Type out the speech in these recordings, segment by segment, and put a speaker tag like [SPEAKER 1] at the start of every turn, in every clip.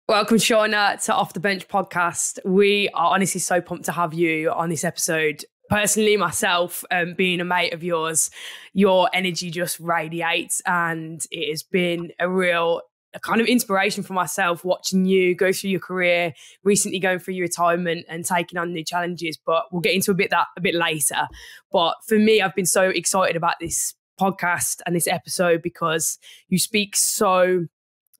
[SPEAKER 1] Welcome, Shaunagh, to Off the Bench podcast. We are honestly so pumped to have you on this episode. Personally, myself, being a mate of yours, your energy just radiates, and it has been a kind of inspiration for myself watching you go through your career, recently going through your retirement and taking on new challenges. But we'll get into a bit later. But for me, I've been so excited about this podcast and this episode because you speak so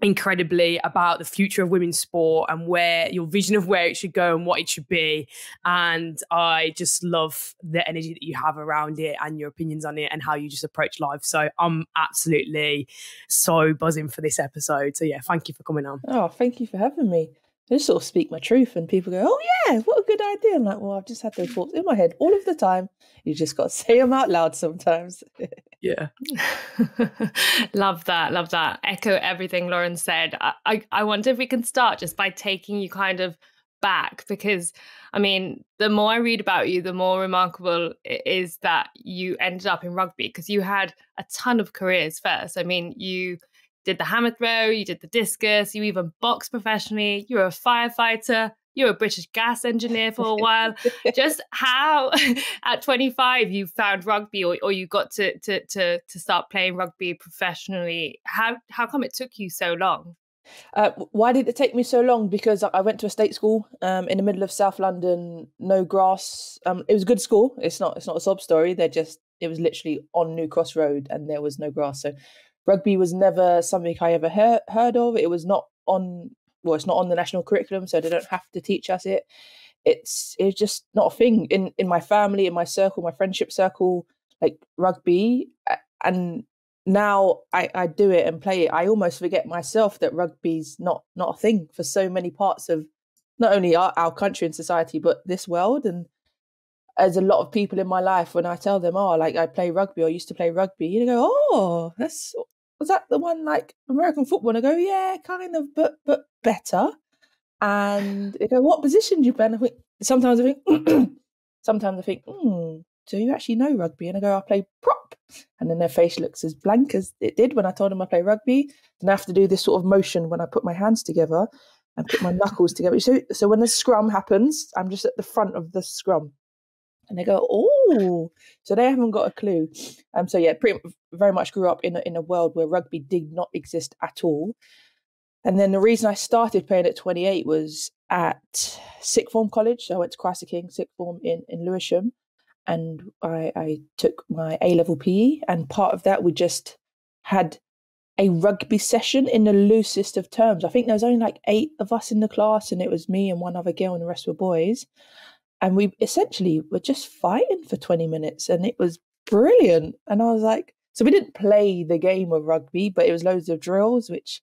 [SPEAKER 1] incredibly about the future of women's sport and where your vision of where it should go and what it should be. And I just love the energy that you have around it and your opinions on it and how you just approach life. So I'm absolutely so buzzing for this episode. So yeah, thank you for coming on.
[SPEAKER 2] Oh, thank you for having me. I just sort of speak my truth and people go, oh yeah, what a good idea. I'm like, well, I've just had those thoughts in my head all of the time. You just got to say them out loud sometimes.
[SPEAKER 1] Yeah.
[SPEAKER 3] Love that. Echo everything Lauren said. I wonder if we can start just by taking you kind of back, because I mean, the more I read about you, the more remarkable it is that you ended up in rugby, because you had a ton of careers first. I mean, you did the hammer throw, you did the discus, you even boxed professionally, you were a firefighter, you were a British gas engineer for a while. Just how at 25 you found rugby, or you got to start playing rugby professionally. How come it took you so long?
[SPEAKER 2] Why did it take me so long? Because I went to a state school in the middle of South London, no grass. It was a good school. It's not a sob story. It was literally on New Cross Road and there was no grass. So rugby was never something I ever heard of. It was not on, it's not on the national curriculum, so they don't have to teach us it. It's just not a thing in my family, in my circle, my friendship circle, like rugby. And now I do it and play it. I almost forget myself that rugby's not a thing for so many parts of not only our country and society, but this world. And there's a lot of people in my life, when I tell them, oh, like I play rugby or used to play rugby, you go, oh, was that the one like American football? And I go, yeah, kind of, but better. And they go, what position do you play? And sometimes I think, so you actually know rugby? And I go, I play prop. And then their face looks as blank as it did when I told them I play rugby. And I have to do this sort of motion when I put my hands together and put my knuckles together. So when the scrum happens, I'm just at the front of the scrum. And they go, oh, so they haven't got a clue. So yeah, very much grew up in a world where rugby did not exist at all. And then the reason I started playing at 28 was at sixth form college. So I went to Christ the King sixth form in Lewisham, and I took my A-level PE. And part of that, we just had a rugby session in the loosest of terms. I think there was only like 8 of us in the class, and it was me and one other girl, and the rest were boys. And we essentially were just fighting for 20 minutes and it was brilliant. And I was like, so we didn't play the game of rugby, but it was loads of drills, which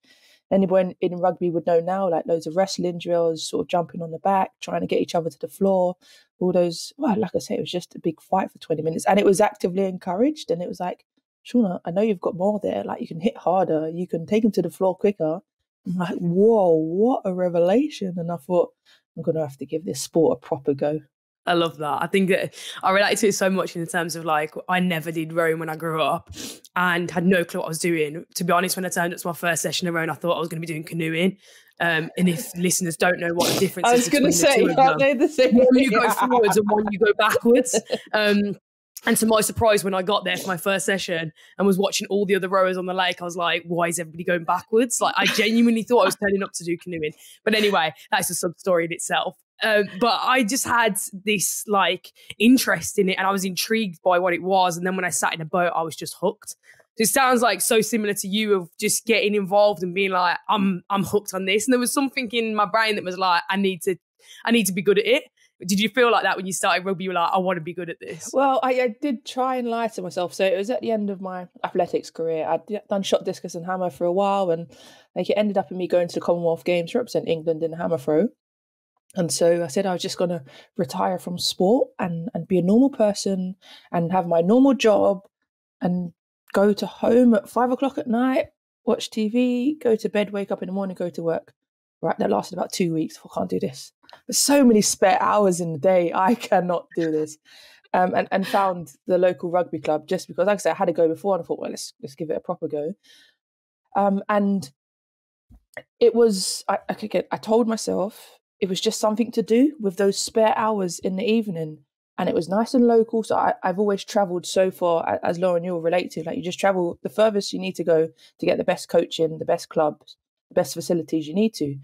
[SPEAKER 2] anyone in rugby would know now, like loads of wrestling drills, sort of jumping on the back, trying to get each other to the floor, all those. Well, like I say, it was just a big fight for 20 minutes and it was actively encouraged. And it was like, Shaunagh, I know you've got more there. Like you can hit harder, you can take them to the floor quicker. I'm like, whoa, what a revelation. And I thought, I'm going to have to give this sport a proper go.
[SPEAKER 1] I love that. I think that I relate to it so much in the terms of like, I never did rowing when I grew up and had no clue what I was doing. To be honest, when I turned up to my first session of rowing, I thought I was going to be doing canoeing. And if listeners don't know what the difference is between the two of them,
[SPEAKER 2] the same?
[SPEAKER 1] One you go forwards and one you go backwards. And to my surprise, when I got there for my first session and was watching all the other rowers on the lake, I was like, why is everybody going backwards? Like, I genuinely thought I was turning up to do canoeing. But anyway, that's a sub-story in itself. But I just had this like interest in it and I was intrigued by what it was. And then when I sat in a boat, I was just hooked. So it sounds like so similar to you of just getting involved and being like, I'm hooked on this. And there was something in my brain that was like, I need to be good at it. Did you feel like that when you started rugby? You were like, I want to be good at this.
[SPEAKER 2] Well, I did try and lie to myself. So it was at the end of my athletics career. I'd done shot, discus and hammer for a while. And like it ended up in me going to the Commonwealth Games to represent England in the hammer throw. And so I said I was just going to retire from sport and be a normal person and have my normal job and go to home at 5 o'clock at night, watch TV, go to bed, wake up in the morning, go to work. Right, that lasted about 2 weeks. I can't do this. There's so many spare hours in the day. I cannot do this. And found the local rugby club just because, like I said, I had a go before and I thought, well, let's give it a proper go. And it was, I told myself it was just something to do with those spare hours in the evening. And it was nice and local. So I've always travelled so far, as Lauren, you'll relate to, like you just travel the furthest you need to go to get the best coaching, the best clubs, the best facilities you need to.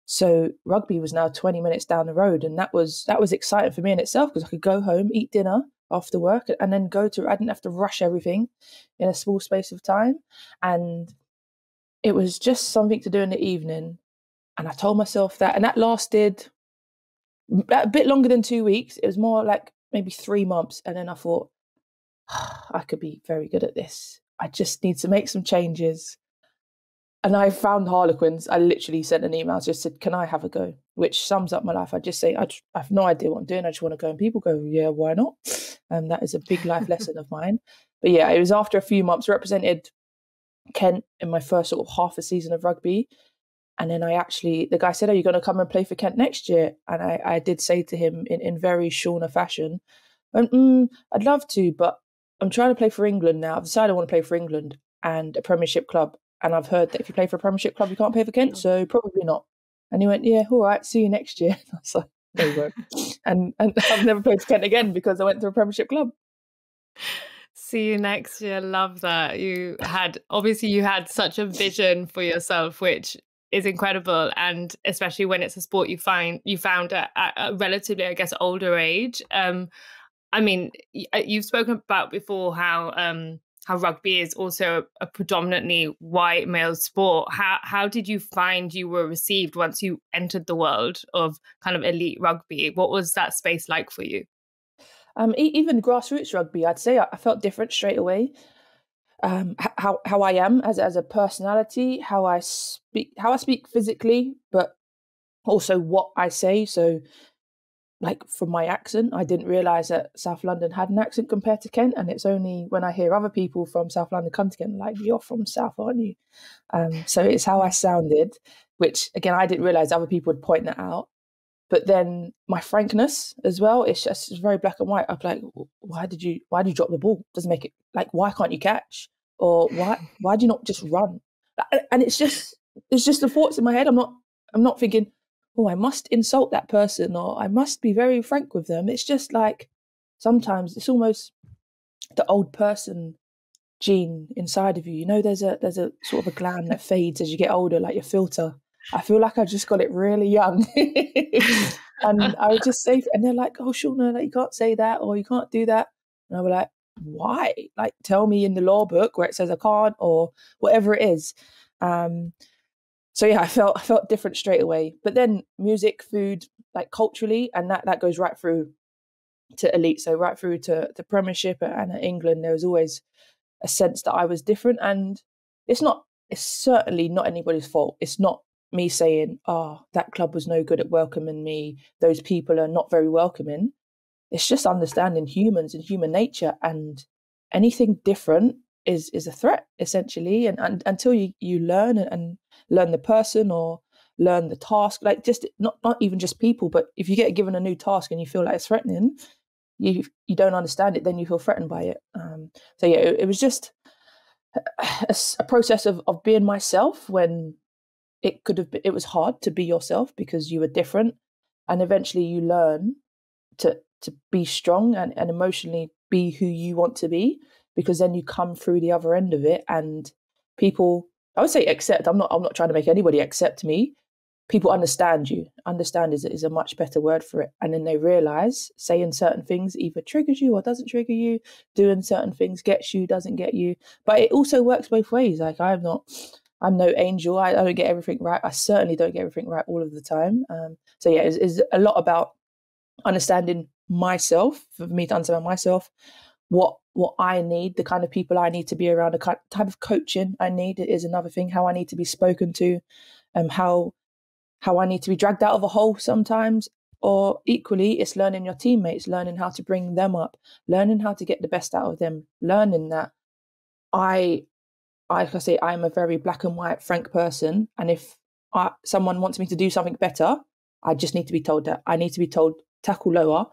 [SPEAKER 2] So rugby was now 20 minutes down the road. And that was exciting for me in itself, because I could go home, eat dinner after work, and then I didn't have to rush everything in a small space of time. And it was just something to do in the evening. And I told myself that, and that lasted a bit longer than 2 weeks. It was more like maybe 3 months. And then I thought, I could be very good at this. I just need to make some changes. And I found Harlequins. I literally sent an email, just said, can I have a go? Which sums up my life. I just say, I have no idea what I'm doing. I just want to go. And people go, yeah, why not? And that is a big life lesson of mine. But yeah, it was after a few months, represented Kent in my first sort of half a season of rugby. And then the guy said, are you going to come and play for Kent next year? And I did say to him in very Shaunagh fashion, I'd love to, but I'm trying to play for England now. I've decided I want to play for England and a Premiership club. And I've heard that if you play for a Premiership club, you can't play for Kent, so probably not. And he went, yeah, all right, see you next year. I was like, there you go. and I've never played for Kent again because I went to a Premiership club.
[SPEAKER 3] See you next year. Love that. You had such a vision for yourself, which is incredible. And especially when it's a sport you found at a relatively, I guess, older age. I mean, you've spoken about before how rugby is also a predominantly white male sport. How did you find you were received once you entered the world of kind of elite rugby? What was that space like for you?
[SPEAKER 2] Even grassroots rugby, I'd say I felt different straight away. How I am as a personality, how I speak physically, but also what I say. So, like from my accent, I didn't realise that South London had an accent compared to Kent, and it's only when I hear other people from South London come to Kent, like, you're from South, aren't you? So it's how I sounded, which again I didn't realise other people would point that out. But then my frankness as well, it's very black and white. I'm like, why did you drop the ball? Doesn't make it, like, why can't you catch? Or why do you not just run? And it's just the thoughts in my head. I'm not thinking, oh, I must insult that person or I must be very frank with them. It's just like, sometimes it's almost the old person gene inside of you. You know, there's a sort of a gland that fades as you get older, like your filter. I feel like I just got it really young. And I would just say, and they're like, oh, Shaunagh, like, you can't say that or you can't do that. And I was like, why? Like, tell me in the law book where it says I can't, or whatever it is. So yeah, I felt different straight away. But then music, food, like culturally, and that goes right through to elite. So right through to Premiership and at England, there was always a sense that I was different. And it's certainly not anybody's fault. It's not me saying, oh, that club was no good at welcoming me, those people are not very welcoming. It's just understanding humans and human nature, and anything different is a threat, essentially. And until you learn and learn the person or learn the task, like, just not even just people, but if you get given a new task and you feel like it's threatening, you don't understand it, then you feel threatened by it. So yeah, it was just a process of being myself when it was hard to be yourself because you were different, and eventually you learn to be strong and emotionally be who you want to be, because then you come through the other end of it and people, I would say, accept. I'm not trying to make anybody accept me. People understand you. Understand is a much better word for it. And then they realise saying certain things either triggers you or doesn't trigger you. Doing certain things gets you, doesn't get you. But it also works both ways. Like, I'm no angel. I don't get everything right. I certainly don't get everything right all of the time. So yeah, it's a lot about understanding myself, for me to understand myself, what I need, the kind of people I need to be around, the type of coaching I need is another thing, how I need to be spoken to, how I need to be dragged out of a hole sometimes, or equally, it's learning your teammates, learning how to bring them up, learning how to get the best out of them, learning that like I say, I'm a very black and white, frank person. And if someone wants me to do something better, I just need to be told that. I need to be told, tackle lower.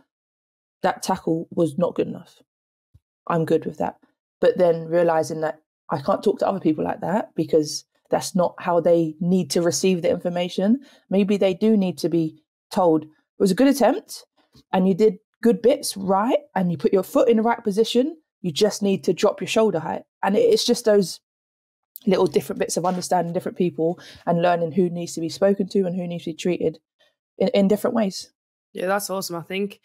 [SPEAKER 2] That tackle was not good enough. I'm good with that. But then realising that I can't talk to other people like that because that's not how they need to receive the information. Maybe they do need to be told, it was a good attempt and you did good bits right and you put your foot in the right position. You just need to drop your shoulder height. And it's just those little different bits of understanding different people and learning who needs to be spoken to and who needs to be treated in different ways.
[SPEAKER 1] Yeah, that's awesome, I think.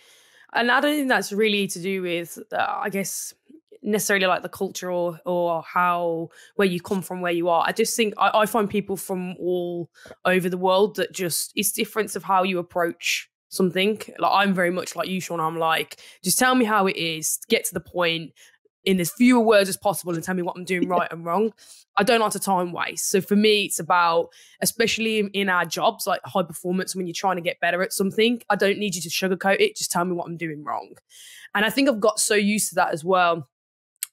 [SPEAKER 1] And I don't think that's really to do with, I guess, necessarily like the culture or how, where you come from, where you are. I just think I find people from all over the world that just, it's difference of how you approach something. Like I'm very much like you, Shaun. I'm like, just tell me how it is, get to the point in as fewer words as possible and tell me what I'm doing right and wrong. I don't like to time waste. So for me, it's about, especially in our jobs, like high performance, when you're trying to get better at something, I don't need you to sugarcoat it. Just tell me what I'm doing wrong. And I think I've got so used to that as well.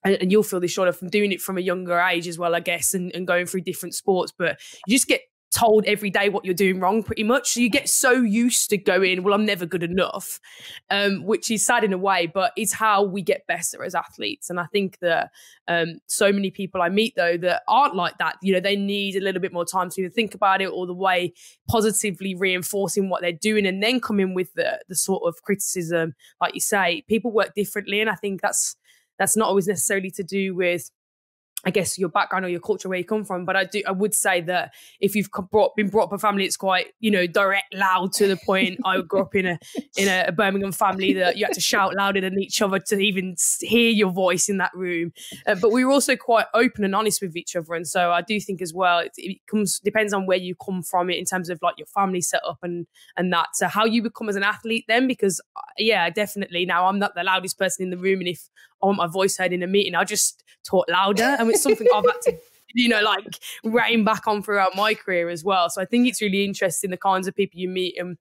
[SPEAKER 1] And you'll feel this, Shaunagh, from doing it from a younger age as well, I guess, and going through different sports. But you just get told every day what you're doing wrong pretty much. So you get so used to going, well, I'm never good enough, which is sad in a way, but it's how we get better as athletes. And I think that so many people I meet, though, that aren't like that, you know, they need a little bit more time to either think about it or the way positively reinforcing what they're doing and then come in with the sort of criticism. Like you say, people work differently. And I think that's not always necessarily to do with, I guess, your background or your culture, where you come from. But I would say that if you've been brought up a family, it's quite, you know, direct, loud, to the point. I grew up in a Birmingham family that you had to shout louder than each other to even hear your voice in that room. But we were also quite open and honest with each other. And so I do think as well, it depends on where you come from in terms of like your family setup and that. So how you become as an athlete then, because yeah, definitely now I'm not the loudest person in the room. And if I want my voice heard in a meeting, I'll just talk louder. And it's something I've had to, you know, like rein back on throughout my career as well. So I think it's really interesting the kinds of people you meet and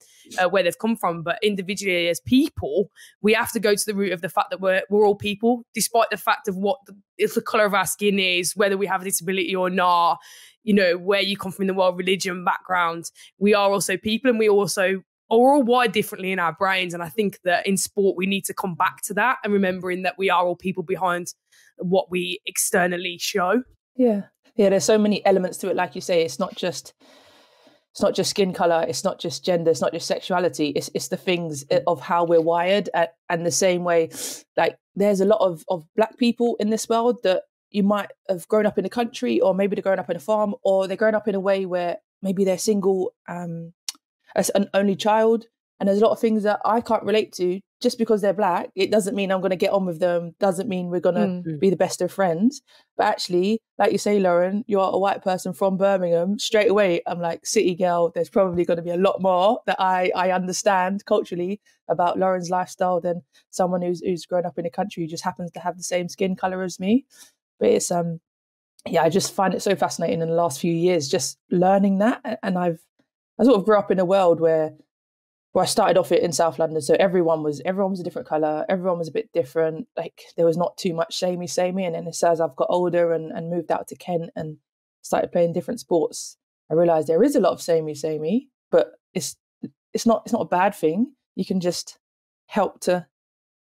[SPEAKER 1] where they've come from. But individually as people, we have to go to the root of the fact that we're all people, despite the fact of if the colour of our skin is, whether we have a disability or not, you know, where you come from in the world, religion, background. We are also people, and we also are all wired differently in our brains. And I think that in sport, we need to come back to that and remembering that we are all people behind what we externally show.
[SPEAKER 2] Yeah. There's so many elements to it. Like you say, it's not just skin color. It's not just gender. It's not just sexuality. It's the things of how we're wired. And the same way, like there's a lot of black people in this world that you might have grown up in a country, or maybe they're growing up in a farm, or they're growing up in a way where maybe they're single, as an only child. And there's a lot of things that I can't relate to. Just because they're black, it doesn't mean I'm going to get on with them, doesn't mean we're going to be the best of friends. But actually, like you say, Lauren, you're a white person from Birmingham. Straight away, I'm like, city girl, there's probably going to be a lot more that I understand culturally about Lauren's lifestyle than someone who's grown up in a country who just happens to have the same skin colour as me. But it's, I just find it so fascinating in the last few years, just learning that. And I sort of grew up in a world where I started off in South London, so everyone was a different colour, everyone was a bit different. Like there was not too much samey, and then as I've got older and moved out to Kent and started playing different sports, I realised there is a lot of samey, but it's not a bad thing. You can just help to,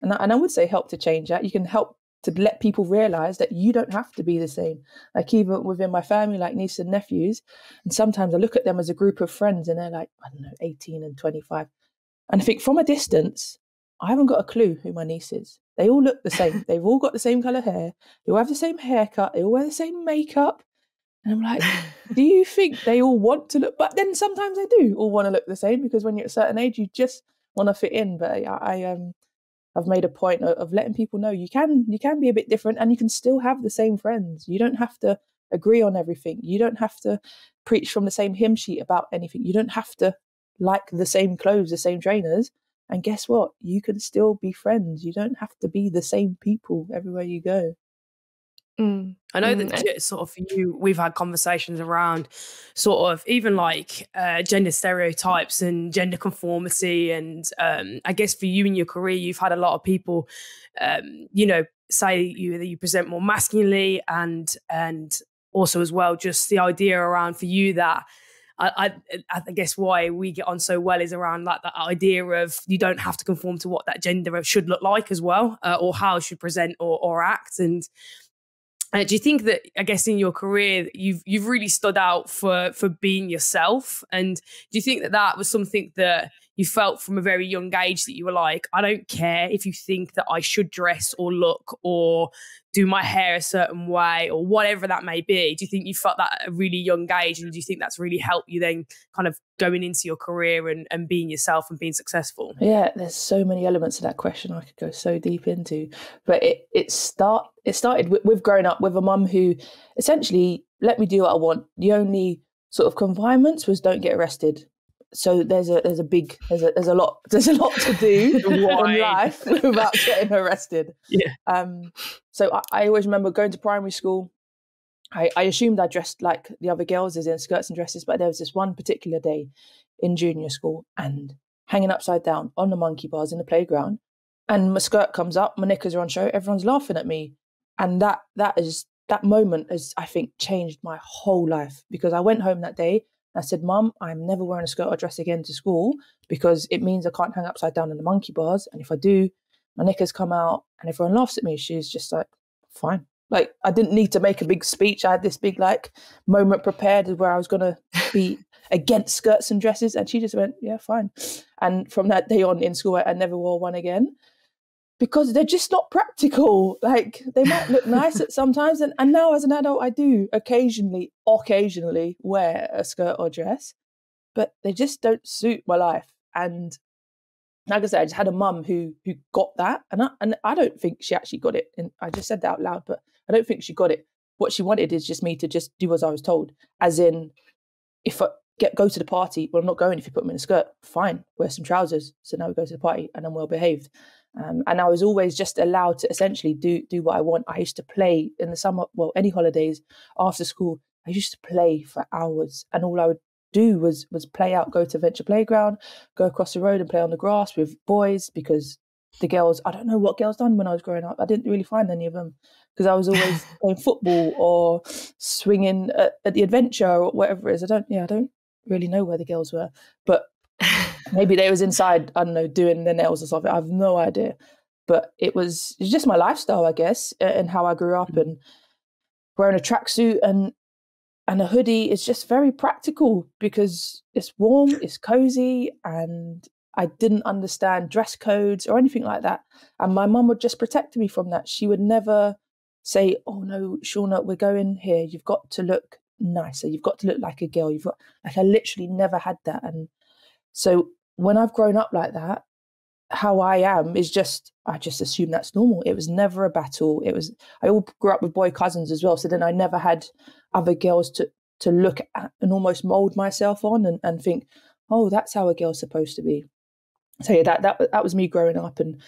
[SPEAKER 2] and I would say help to change that. You can help to let people realise that you don't have to be the same. Like even within my family, like nieces and nephews, and sometimes I look at them as a group of friends and they're like, I don't know, 18 and 25. And I think from a distance, I haven't got a clue who my niece is. They all look the same. They've all got the same colour hair. They all have the same haircut. They all wear the same makeup. And I'm like, do you think they all want to look? But then sometimes they do all want to look the same, because when you're at a certain age, you just want to fit in. But I've made a point of letting people know you can be a bit different and you can still have the same friends. You don't have to agree on everything. You don't have to preach from the same hymn sheet about anything. You don't have to like the same clothes, the same trainers. And guess what? You can still be friends. You don't have to be the same people everywhere you go.
[SPEAKER 1] I know that sort of for you, we've had conversations around sort of even like gender stereotypes and gender conformity. And I guess for you in your career, you've had a lot of people, say you present more masculinely and also as well, just the idea around for you that I guess why we get on so well is around like that idea of you don't have to conform to what that gender should look like as well, or how it should present or act. And Do you think that, I guess, in your career, you've really stood out for being yourself? And do you think that that was something that you felt from a very young age, that you were like, I don't care if you think that I should dress or look or do my hair a certain way or whatever that may be? Do you think you felt that at a really young age? And do you think that's really helped you then kind of going into your career and being yourself and being successful?
[SPEAKER 2] Yeah, there's so many elements to that question I could go so deep into. But it started with growing up with a mum who essentially let me do what I want. The only sort of confinements was don't get arrested. So there's a lot to do in life without getting arrested.
[SPEAKER 1] Yeah.
[SPEAKER 2] So I always remember going to primary school. I assumed I dressed like the other girls, as in skirts and dresses, but there was this one particular day in junior school and hanging upside down on the monkey bars in the playground, and my skirt comes up, my knickers are on show, everyone's laughing at me. And that moment has, I think, changed my whole life, because I went home that day. I said, Mum, I'm never wearing a skirt or dress again to school, because it means I can't hang upside down in the monkey bars. And if I do, my knickers come out and everyone laughs at me. She's just like, fine. Like, I didn't need to make a big speech. I had this big moment prepared where I was going to be against skirts and dresses. And she just went, yeah, fine. And from that day on in school, I never wore one again, because they're just not practical. Like, they might look nice at sometimes. And now as an adult, I do occasionally wear a skirt or dress, but they just don't suit my life. And like I said, I just had a mum who got that. And I don't think she actually got it. And I just said that out loud, but I don't think she got it. What she wanted is just me to just do as I was told. As in, if I go to the party, well, I'm not going if you put me in a skirt. Fine, wear some trousers. So now we go to the party and I'm well behaved. And I was always just allowed to essentially do what I want. I used to play in the summer, well, any holidays after school. I used to play for hours, and all I would do was play out, go to Venture Playground, go across the road and play on the grass with boys, because the girls, I don't know what girls done when I was growing up. I didn't really find any of them, because I was always playing football or swinging at the Adventure or whatever it is. I don't really know where the girls were, but maybe they was inside, I don't know, doing their nails or something. I have no idea. But it's just my lifestyle, I guess, and how I grew up. And wearing a tracksuit and a hoodie is just very practical, because it's warm, it's cozy, and I didn't understand dress codes or anything like that. And my mum would just protect me from that. She would never say, oh no, Shaunagh, we're going here. You've got to look nicer. You've got to look like a girl. I literally never had that. And so when I've grown up like that, how I am is I just assume that's normal. It was never a battle. I all grew up with boy cousins as well. So then I never had other girls to look at and almost mold myself on and think, oh, that's how a girl's supposed to be. So yeah, that was me growing up. And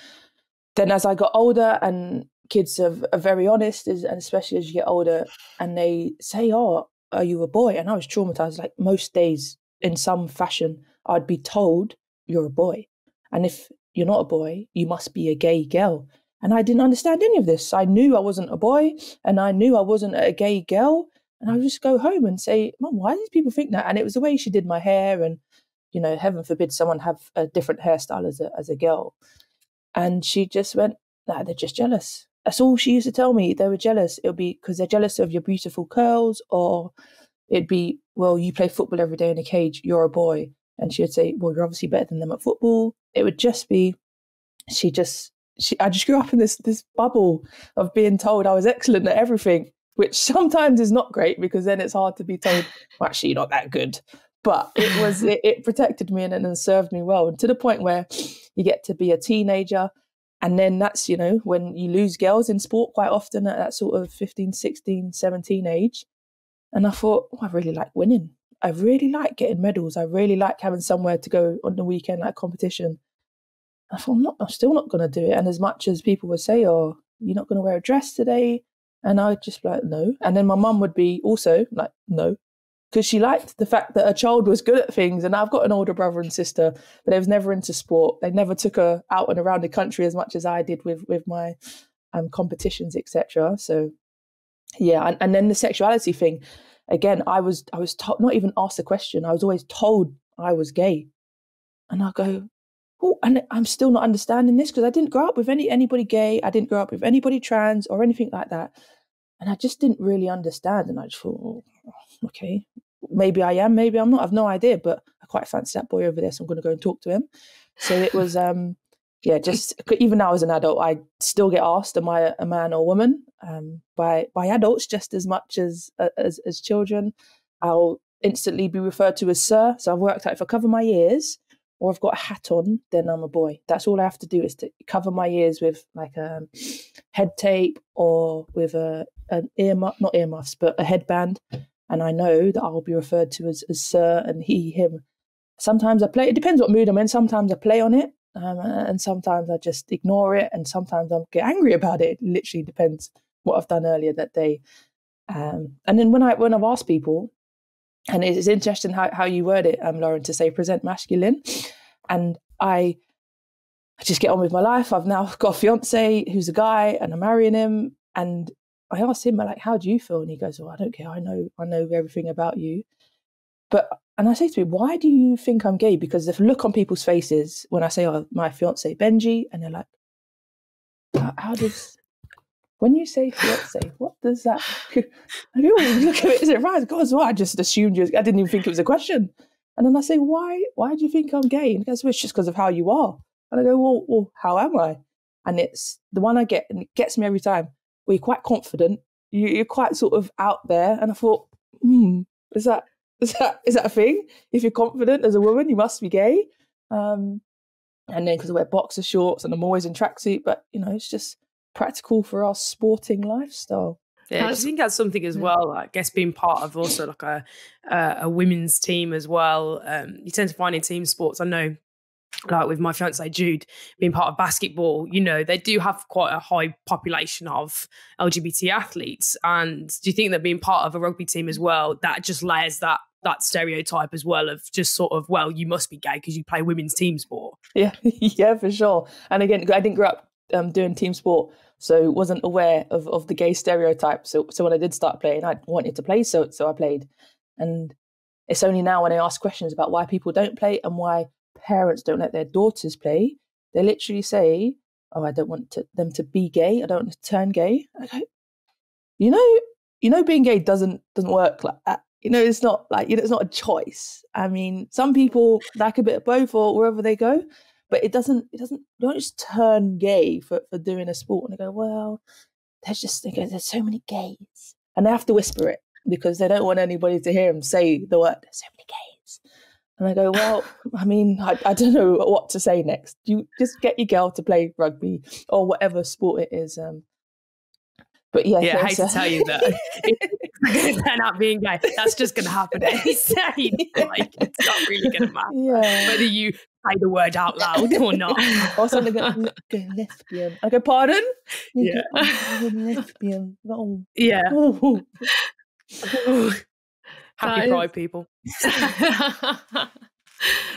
[SPEAKER 2] then as I got older, and kids are very honest, and especially as you get older, and they say, oh, are you a boy? And I was traumatized. Like, most days in some fashion, I'd be told you're a boy. And if you're not a boy, you must be a gay girl. And I didn't understand any of this. I knew I wasn't a boy, and I knew I wasn't a gay girl. And I would just go home and say, Mum, why do these people think that? And it was the way she did my hair. And, you know, heaven forbid someone have a different hairstyle as a girl. And she just went, nah, they're just jealous. That's all she used to tell me. They were jealous. It would be because they're jealous of your beautiful curls, or it'd be, well, you play football every day in a cage, you're a boy. And she would say, well, you're obviously better than them at football. It would just be, I just grew up in this bubble of being told I was excellent at everything, which sometimes is not great, because then it's hard to be told, well, actually, you're not that good. But it protected me and served me well. And to the point where you get to be a teenager, and then that's, you know, when you lose girls in sport quite often at that sort of 15, 16, 17 age. And I thought, oh, I really like winning. I really like getting medals. I really like having somewhere to go on the weekend, like competition. I thought, I'm still not going to do it. And as much as people would say, oh, you're not going to wear a dress today, and I would just be like, no. And then my mum would be also like, no, because she liked the fact that her child was good at things. And I've got an older brother and sister, but they was never into sport. They never took her out and around the country as much as I did with my competitions, etc. So yeah, and then the sexuality thing. Again, I was not even asked a question. I was always told I was gay. And I go, oh, and I'm still not understanding this, because I didn't grow up with anybody gay. I didn't grow up with anybody trans or anything like that. And I just didn't really understand. And I just thought, oh, okay, maybe I am, maybe I'm not. I've no idea, but I quite fancy that boy over there, so I'm going to go and talk to him. So it was, just even now as an adult, I still get asked, am I a man or woman? By adults just as much as children. I'll instantly be referred to as sir. So I've worked out if I cover my ears or I've got a hat on, then I'm a boy. That's all I have to do is to cover my ears with like a head tape or with an not earmuffs, but a headband. And I know that I'll be referred to as sir and he, him. Sometimes I play, it depends what mood I'm in. Sometimes I play on it and sometimes I just ignore it. And sometimes I get angry about it. It literally depends what I've done earlier that day. And then when I've asked people, and it's interesting how you word it, Lauren, to say present masculine. And I just get on with my life. I've now got a fiance who's a guy and I'm marrying him. And I asked him, like, how do you feel? And he goes, well, I don't care. I know everything about you. And I say to him, why do you think I'm gay? Because the look on people's faces when I say, oh, my fiance, Benji, and they're like, how does... When you say fiance, what does that... I go, oh, look at it, is it right? God, well, I just assumed I didn't even think it was a question. And then I say, why do you think I'm gay? And he goes, well, it's just because of how you are. And I go, well, how am I? And it's the one I get, and it gets me every time. Well, you're quite confident. You're quite sort of out there. And I thought, is that a thing? If you're confident as a woman, you must be gay. And then because I wear boxer shorts and I'm always in tracksuit, but, it's just practical for our sporting lifestyle.
[SPEAKER 1] Yeah, I think that's something as well. I guess being part of also like a women's team as well. You tend to find in team sports, I know, like with my fiance Jude, being part of basketball, they do have quite a high population of LGBT athletes. And do you think that being part of a rugby team as well, that just layers that stereotype as well of just sort of, well, you must be gay because you play women's team sport?
[SPEAKER 2] Yeah, yeah, for sure. And again, I didn't grow up doing team sport, so wasn't aware of the gay stereotype. So when I did start playing, I wanted to play, so I played. And it's only now when I ask questions about why people don't play and why parents don't let their daughters play, they literally say, oh, I don't want them to be gay, I don't want to turn gay. I go, being gay doesn't work like that. It's not like, it's not a choice. I mean, some people like a bit of both or wherever they go, but you don't just turn gay for doing a sport. And they go, well, there's so many gays. And they have to whisper it because they don't want anybody to hear them say the word, there's so many gays. And I go, well, I mean, I don't know what to say next. You just get your girl to play rugby or whatever sport it is. But yeah,
[SPEAKER 1] I hate to tell you that it's going to turn out being gay. That's just going to happen. Like, it's not really going to matter whether you say the word out loud or not.
[SPEAKER 2] Or something go lesbian. I go, pardon? Yeah, lesbian. Oh.
[SPEAKER 1] Yeah.
[SPEAKER 2] Oh.
[SPEAKER 1] Happy Pride, people.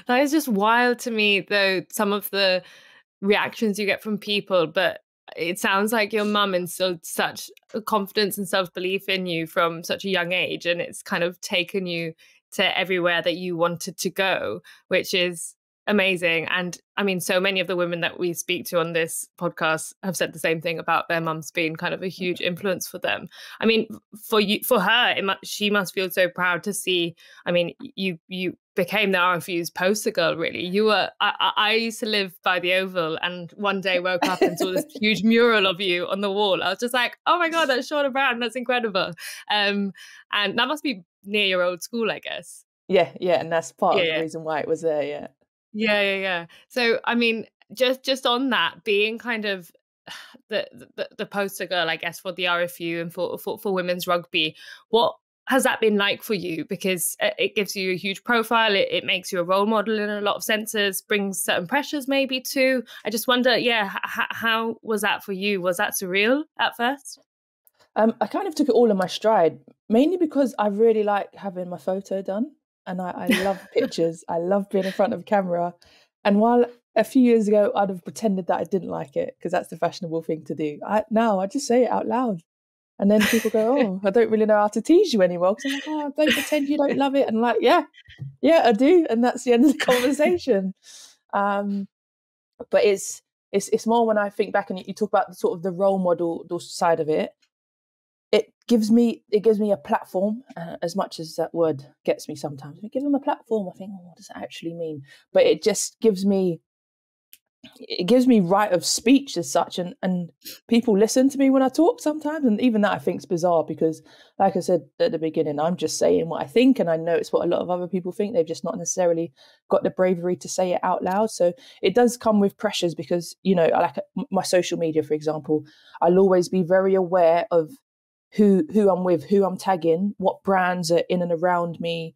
[SPEAKER 3] That is just wild to me, though, some of the reactions you get from people, but it sounds like your mum instilled such confidence and self-belief in you from such a young age, and it's kind of taken you to everywhere that you wanted to go, which is amazing. And I mean, so many of the women that we speak to on this podcast have said the same thing about their mums being kind of a huge influence for them. I mean, for her, she must feel so proud to see. I mean, you became the RFU's poster girl, really. You were. I used to live by the Oval, and one day woke up and saw this huge mural of you on the wall. I was just like, oh my God, that's Shaunagh Brown. That's incredible. And that must be near your old school, I guess.
[SPEAKER 2] Yeah, and that's part of the reason why it was there. Yeah.
[SPEAKER 3] Yeah. So, I mean, just on that, being kind of the poster girl, I guess, for the RFU and for women's rugby, what has that been like for you? Because it gives you a huge profile, it makes you a role model in a lot of senses, brings certain pressures maybe too. I just wonder, how was that for you? Was that surreal at first?
[SPEAKER 2] I kind of took it all in my stride, mainly because I really like having my photo done. And I love pictures. I love being in front of a camera. And while a few years ago, I'd have pretended that I didn't like it because that's the fashionable thing to do. Now I just say it out loud. And then people go, oh, I don't really know how to tease you anymore. Because I'm like, oh, don't pretend you don't love it. And I'm like, yeah, I do. And that's the end of the conversation. But it's more when I think back and you talk about the sort of the role model side of it. it gives me a platform, as much as that word gets me sometimes. If I give them a platform, I think, what does that actually mean? But it just gives me right of speech as such, and people listen to me when I talk sometimes, and even that I think is bizarre, because like I said at the beginning, I'm just saying what I think, and I know it's what a lot of other people think. They've just not necessarily got the bravery to say it out loud. So it does come with pressures, because, you know, like my social media, for example, I'll always be very aware of who I'm with, who I'm tagging, what brands are in and around me,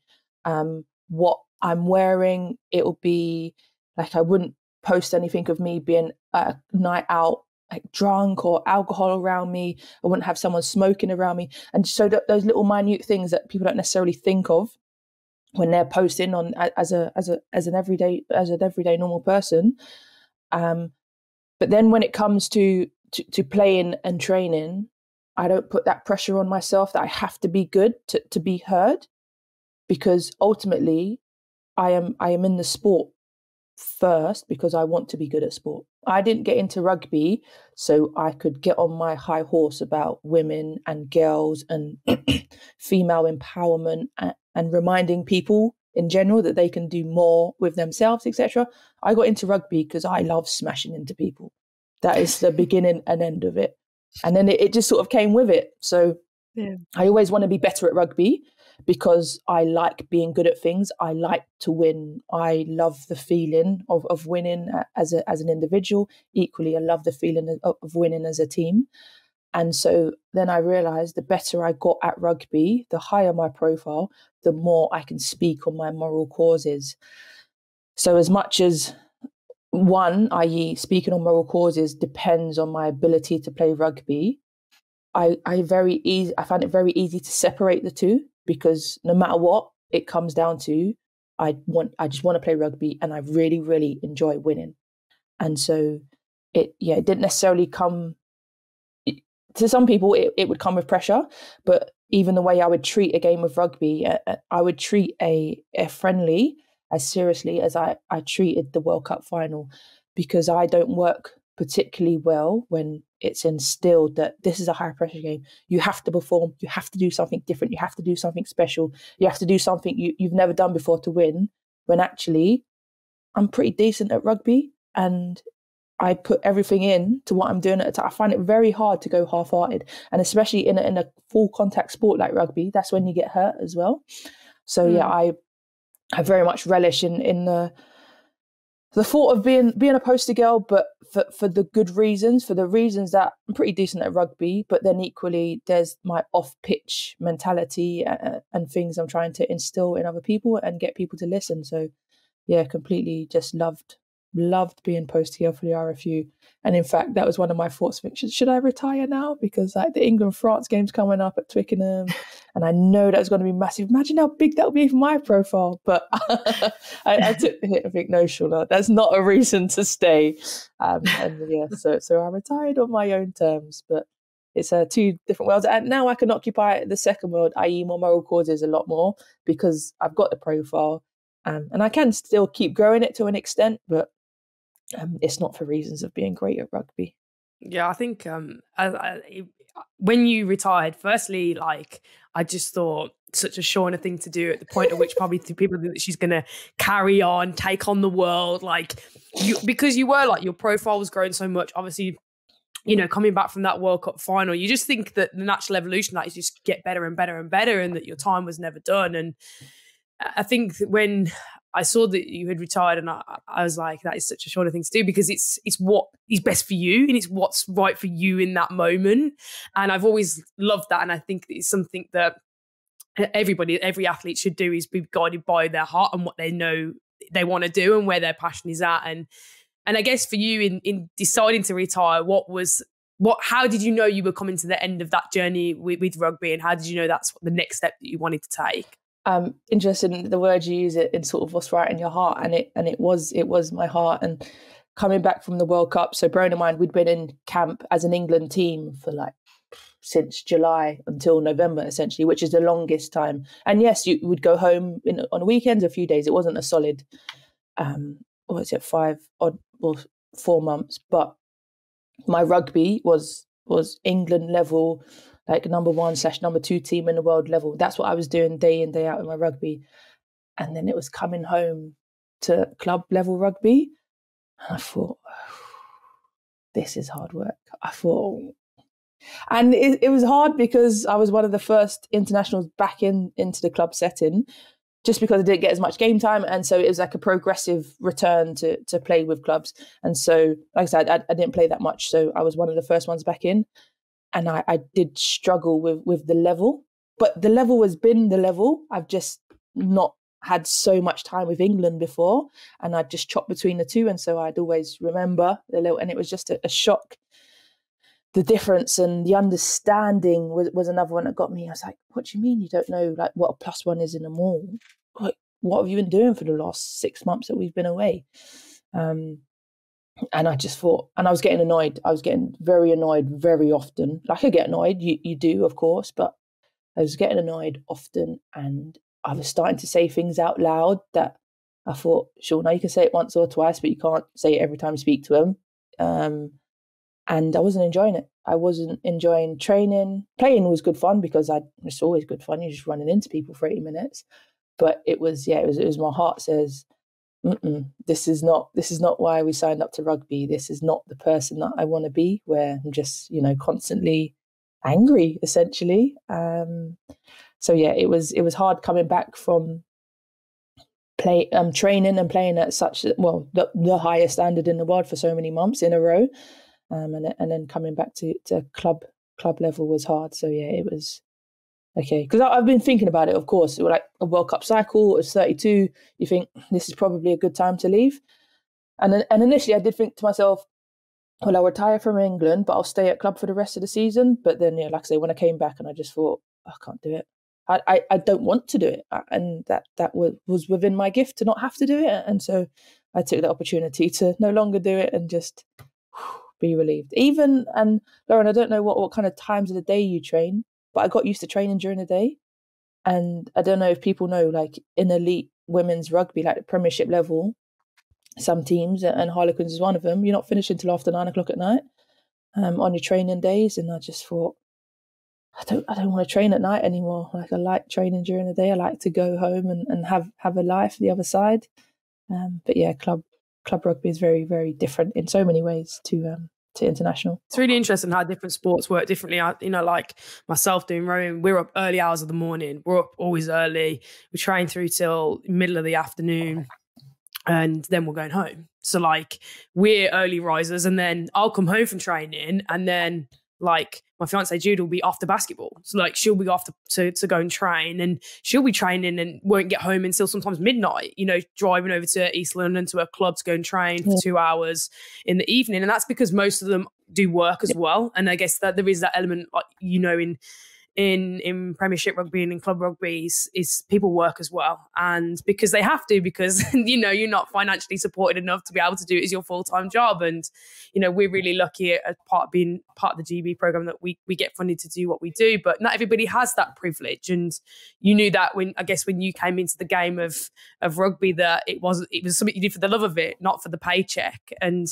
[SPEAKER 2] what I'm wearing. It'll be like, I wouldn't post anything of me being at a night out, like drunk, or alcohol around me. I wouldn't have someone smoking around me. And so those little minute things that people don't necessarily think of when they're posting on as an everyday normal person. But then when it comes to playing and training, I don't put that pressure on myself that I have to be good to be heard, because ultimately I am in the sport first because I want to be good at sport. I didn't get into rugby so I could get on my high horse about women and girls and female empowerment, and reminding people in general that they can do more with themselves, etc. I got into rugby because I love smashing into people. That is the beginning and end of it. And then it just sort of came with it. So yeah. I always want to be better at rugby because I like being good at things. I like to win. I love the feeling of winning as an individual. Equally, I love the feeling of winning as a team. And so then I realized the better I got at rugby, the higher my profile, the more I can speak on my moral causes. So as much as one, i.e. speaking on moral causes, depends on my ability to play rugby, I find it very easy to separate the two, because no matter what it comes down to, I just want to play rugby, and I really, really enjoy winning. And so it didn't necessarily come to some people. It would come with pressure, but even the way I would treat a game of rugby, I would treat a friendly as seriously as I treated the World Cup final, because I don't work particularly well when it's instilled that this is a high pressure game. You have to perform, you have to do something different, you have to do something special, you have to do something you've never done before to win, when actually I'm pretty decent at rugby and I put everything in to what I'm doing at a time. I find it very hard to go half-hearted, and especially in a full contact sport like rugby, that's when you get hurt as well. So I very much relish in the thought of being a poster girl, but for the good reasons, for the reasons that I'm pretty decent at rugby, but then equally there's my off-pitch mentality and things I'm trying to instill in other people and get people to listen. So completely just loved being poster girl for the RFU. And in fact, that was one of my thoughts. Should I retire now? Because like the England-France game's coming up at Twickenham, and I know that's going to be massive. Imagine how big that would be for my profile. But I took the hit. I think, no, Shaunagh, that's not a reason to stay. So I retired on my own terms. But it's two different worlds. And now I can occupy the second world, i.e. more moral causes, a lot more, because I've got the profile. And I can still keep growing it to an extent, but it's not for reasons of being great at rugby.
[SPEAKER 1] Yeah, I think when you retired, firstly, like, I just thought such a Shaunagh thing to do at the point at which probably people think that she's going to carry on, take on the world, because you were like, your profile was growing so much, obviously, you know, coming back from that World Cup final, you just think that the natural evolution that is just get better and better and better, and that your time was never done. And I think when I saw that you had retired, and I was like, that is such a Shaunagh thing to do, because it's what is best for you, and it's what's right for you in that moment. And I've always loved that. And I think it's something that every athlete should do, is be guided by their heart and what they know they want to do and where their passion is at. And I guess for you in deciding to retire, how did you know you were coming to the end of that journey with rugby, and how did you know that's the next step that you wanted to take?
[SPEAKER 2] Interested in the word you use, it in sort of what's right in your heart, and it was my heart. And coming back from the World Cup, so bearing in mind we'd been in camp as an England team for since July until November essentially, which is the longest time. And yes, you would go home on weekends a few days. It wasn't a solid 5 odd or 4 months, but my rugby was England level. like number 1/number 2 team in the world level. That's what I was doing day in, day out in my rugby. And then it was coming home to club level rugby. And I thought, this is hard work. I thought, and it was hard because I was one of the first internationals back into the club setting, just because I didn't get as much game time. And so it was like a progressive return to play with clubs. And so, like I said, I didn't play that much. So I was one of the first ones back in. And I did struggle with the level. But the level has been the level. I've just not had so much time with England before. And I'd just chopped between the two. And so I'd always remember the little, and it was just a shock. The difference and the understanding was another one that got me. I was like, what do you mean you don't know like what a +1 is in the mall? Like, what have you been doing for the last 6 months that we've been away? And I just thought, and I was getting annoyed. I was getting very annoyed very often. Like I get annoyed, you do, of course, but I was getting annoyed often. And I was starting to say things out loud that I thought, sure, now you can say it once or twice, but you can't say it every time you speak to them. And I wasn't enjoying it. I wasn't enjoying training. Playing was good fun because it's always good fun. You're just running into people for 80 minutes. But it was my heart says, this is not why we signed up to rugby. This is not the person that I want to be, where I'm just, constantly angry, essentially. So yeah, it was hard coming back from training and playing at such the highest standard in the world for so many months in a row. And then coming back to club level was hard. So yeah, it was okay. Because I've been thinking about it, of course. It was like a World Cup cycle. It's 32. You think this is probably a good time to leave. And initially I did think to myself, well, I'll retire from England, but I'll stay at club for the rest of the season. But then, like I say, when I came back and I just thought, I can't do it. I don't want to do it. And that was within my gift to not have to do it. And so I took the opportunity to no longer do it and just be relieved. And Lauren, I don't know what kind of times of the day you train, but I got used to training during the day. And I don't know if people know, like in elite women's rugby, like the Premiership level, some teams, and Harlequins is one of them, you're not finishing until after 9 o'clock at night on your training days. And I just thought, I don't want to train at night anymore. Like I like training during the day. I like to go home and have a life the other side. But yeah, club rugby is very, very different in so many ways to international.
[SPEAKER 1] It's really interesting how different sports work differently. Like myself doing rowing, we're up early hours of the morning. We're up always early. We train through till middle of the afternoon and then we're going home. So like we're early risers, and then I'll come home from training, and then like my fiance Jude will be after basketball. So like she'll be off to go and train, and she'll be training and won't get home until sometimes midnight, driving over to East London to a club to go and train for 2 hours in the evening. And that's because most of them do work as well. And I guess that there is that element, like, in Premiership rugby and in club rugby is people work as well. And because they have to, because, you're not financially supported enough to be able to do it as your full-time job. And, we're really lucky at being part of the GB program that we get funded to do what we do, but not everybody has that privilege. And you knew that when you came into the game of rugby, that it was something you did for the love of it, not for the paycheck. And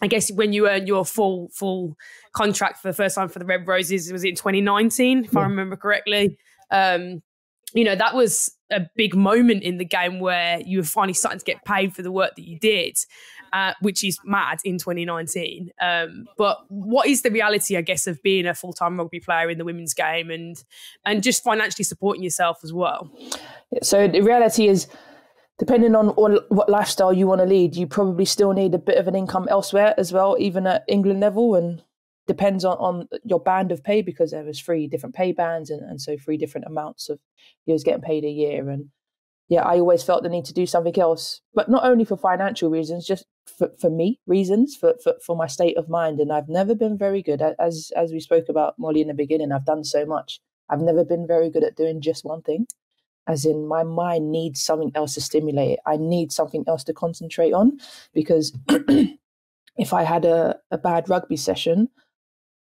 [SPEAKER 1] I guess when you earned your full contract for the first time for the Red Roses, was it in 2019, if I remember correctly? That was a big moment in the game where you were finally starting to get paid for the work that you did, which is mad in 2019. But what is the reality, I guess, of being a full-time rugby player in the women's game and just financially supporting yourself as well?
[SPEAKER 2] So the reality is, depending on what lifestyle you want to lead, you probably still need a bit of an income elsewhere as well, even at England level, and depends on your band of pay, because there was 3 different pay bands and so 3 different amounts of years getting paid a year. And yeah, I always felt the need to do something else, but not only for financial reasons, just for me reasons, for my state of mind. And I've never been very good at, as we spoke about, Molly, in the beginning, I've done so much. I've never been very good at doing just one thing. As in, my mind needs something else to stimulate it. I need something else to concentrate on, because if I had a bad rugby session,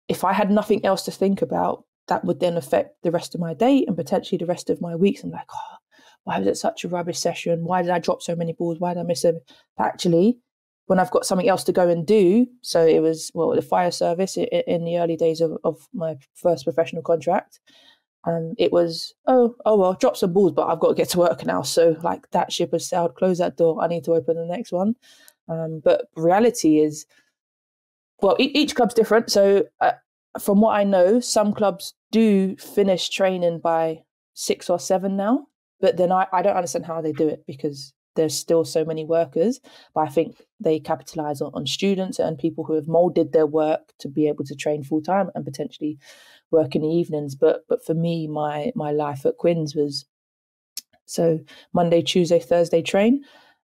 [SPEAKER 2] if I had nothing else to think about, that would then affect the rest of my day and potentially the rest of my weeks. I'm like, why was it such a rubbish session? Why did I drop so many balls? Why did I miss them? Actually, when I've got something else to go and do. So it was, the fire service in the early days of my first professional contract. It was, well, drop some balls, but I've got to get to work now. So like that ship has sailed, close that door. I need to open the next one. But reality is, well, each club's different. So from what I know, some clubs do finish training by 6 or 7 now. But then I don't understand how they do it, because there's still so many workers. But I think they capitalise on students and people who have moulded their work to be able to train full time and potentially work in the evenings. But for me, my life at Quins was, so Monday, Tuesday, Thursday train.